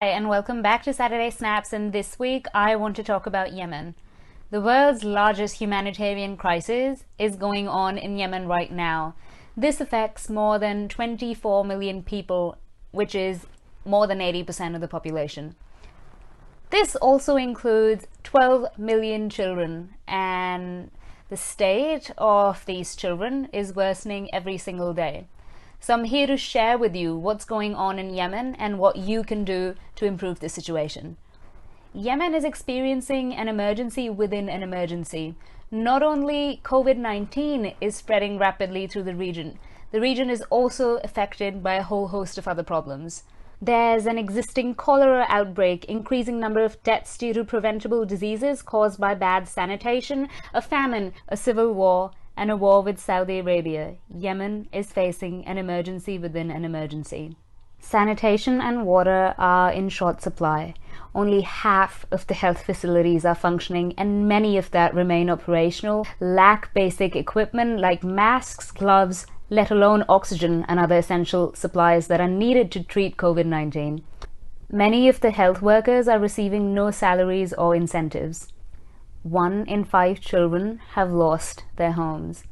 And welcome back to Saturday Snaps, and this week I want to talk about Yemen. The world's largest humanitarian crisis is going on in Yemen right now. This affects more than 24 million people, which is more than 80% of the population. This also includes 12 million children, and the state of these children is worsening every single day. So I'm here to share with you what's going on in Yemen and what you can do to improve the situation. Yemen is experiencing an emergency within an emergency. Not only COVID-19 is spreading rapidly through the region is also affected by a whole host of other problems. There's an existing cholera outbreak, increasing number of deaths due to preventable diseases caused by bad sanitation, a famine, a civil war, and a war with Saudi Arabia. Yemen is facing an emergency within an emergency. Sanitation and water are in short supply. Only half of the health facilities are functioning, and many of that remain operational, lack basic equipment like masks, gloves, let alone oxygen and other essential supplies that are needed to treat COVID-19. Many of the health workers are receiving no salaries or incentives. 1 in 5 children have lost their homes.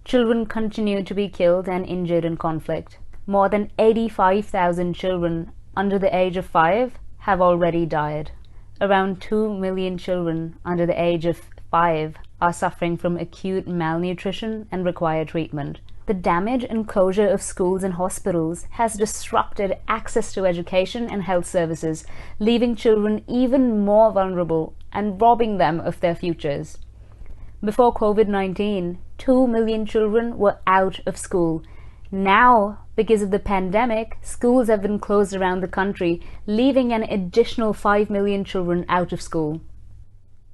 Children continue to be killed and injured in conflict. More than 85,000 children under the age of 5 have already died. Around 2 million children under the age of 5 are suffering from acute malnutrition and require treatment. The damage and closure of schools and hospitals has disrupted access to education and health services, leaving children even more vulnerable and robbing them of their futures. Before COVID-19, 2 million children were out of school. Now, because of the pandemic, schools have been closed around the country, leaving an additional 5 million children out of school.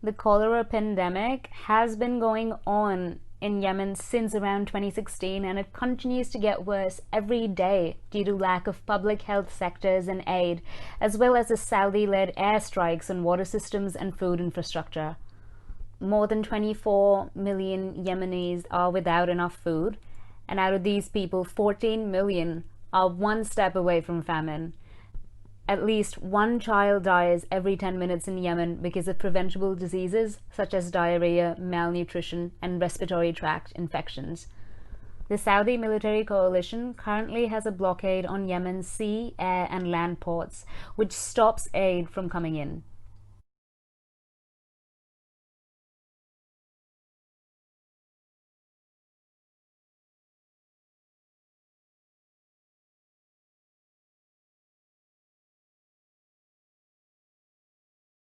The cholera pandemic has been going on in Yemen since around 2016, and it continues to get worse every day due to lack of public health sectors and aid, as well as the Saudi-led airstrikes on water systems and food infrastructure. More than 24 million Yemenis are without enough food, and out of these people, 14 million are one step away from famine. At least 1 child dies every 10 minutes in Yemen because of preventable diseases such as diarrhea, malnutrition, and respiratory tract infections. The Saudi military coalition currently has a blockade on Yemen's sea, air, and land ports, which stops aid from coming in.